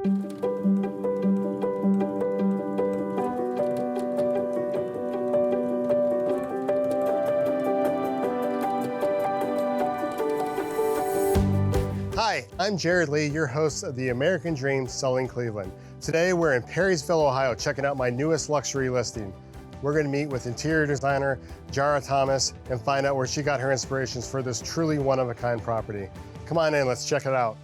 Hi, I'm Jared Lee, your host of the American Dream Selling Cleveland. Today we're in Perrysville, Ohio, checking out my newest luxury listing. We're going to meet with interior designer Jara Thomas and find out where she got her inspirations for this truly one-of-a-kind property. Come on in, let's check it out.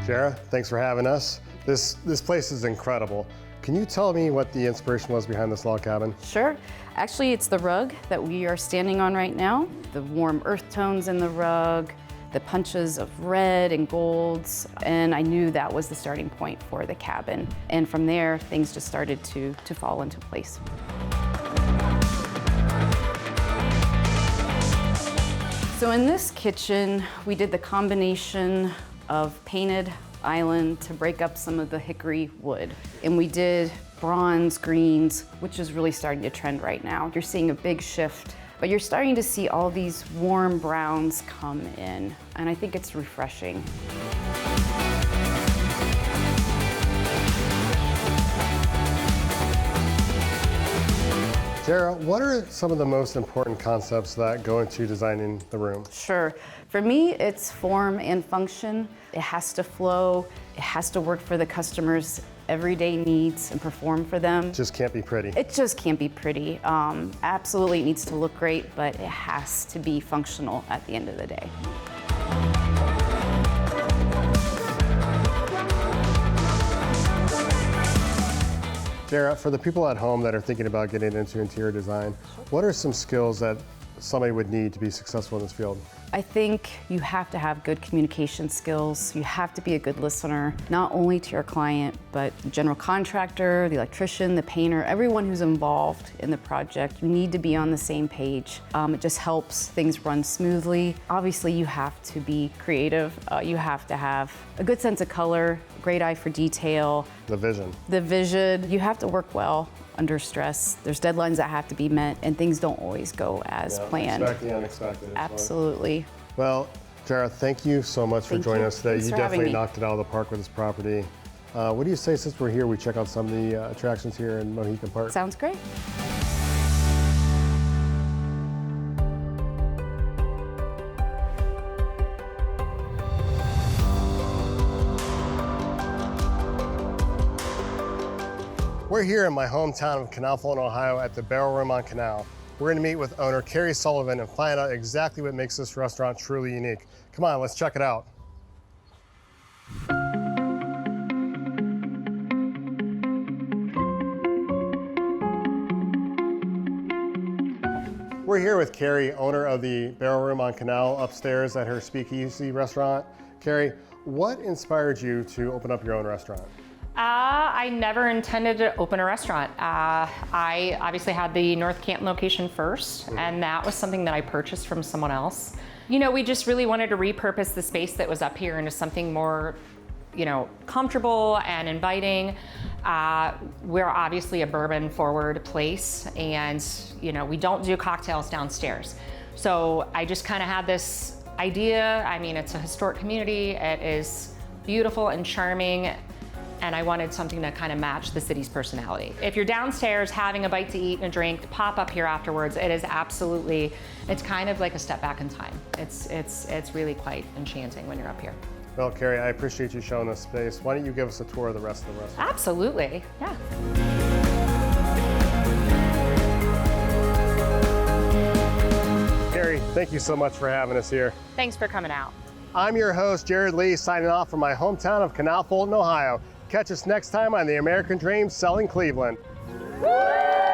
Jara, thanks for having us. This place is incredible. Can you tell me what the inspiration was behind this log cabin? Sure. Actually, it's the rug that we are standing on right now. The warm earth tones in the rug, the punches of red and golds, and I knew that was the starting point for the cabin. And from there, things just started to fall into place. So in this kitchen, we did the combination of painted island to break up some of the hickory wood. And we did bronze greens, which is really starting to trend right now. You're seeing a big shift, but you're starting to see all these warm browns come in, and I think it's refreshing. Jara, what are some of the most important concepts that go into designing the room? Sure. For me, it's form and function. It has to flow. It has to work for the customer's everyday needs and perform for them. It just can't be pretty. It just can't be pretty. Absolutely, it needs to look great, but it has to be functional at the end of the day. Jara, for the people at home that are thinking about getting into interior design, what are some skills that somebody would need to be successful in this field? I think you have to have good communication skills. You have to be a good listener, not only to your client, but the general contractor, the electrician, the painter, everyone who's involved in the project. You need to be on the same page. It just helps things run smoothly. Obviously, you have to be creative. You have to have a good sense of color, great eye for detail. The vision. The vision. You have to work well under stress. There's deadlines that have to be met, and things don't always go as planned. Expect the unexpected. Absolutely. Well, Jara, thank you so much for joining us today. Thanks You for having definitely me. knocked it out of the park with this property. What do you say, since we're here, we check out some of the attractions here in Mohican Park? Sounds great. We're here in my hometown of Canal, Ohio at the Barrel Room on Canal. We're going to meet with owner Carrie Sullivan and find out exactly what makes this restaurant truly unique. Come on, let's check it out. We're here with Carrie, owner of the Barrel Room on Canal, upstairs at her Speakeasy restaurant. Carrie, what inspired you to open up your own restaurant? I never intended to open a restaurant. I obviously had the North Canton location first, and that was something that I purchased from someone else. You know, we just really wanted to repurpose the space that was up here into something more, you know, comfortable and inviting. We're obviously a bourbon forward place, and you know, we don't do cocktails downstairs. So I just kind of had this idea. I mean, it's a historic community. It is beautiful and charming, and I wanted something to kind of match the city's personality. If you're downstairs having a bite to eat and a drink, pop up here afterwards. It is absolutely, it's kind of like a step back in time. It's really quite enchanting when you're up here. Well, Carrie, I appreciate you showing us space. Why don't you give us a tour of the rest of the restaurant? Absolutely, yeah. Carrie, thank you so much for having us here. Thanks for coming out. I'm your host, Jared Lee, signing off from my hometown of Canal, Fulton, Ohio. Catch us next time on the American Dream Selling Cleveland. Woo!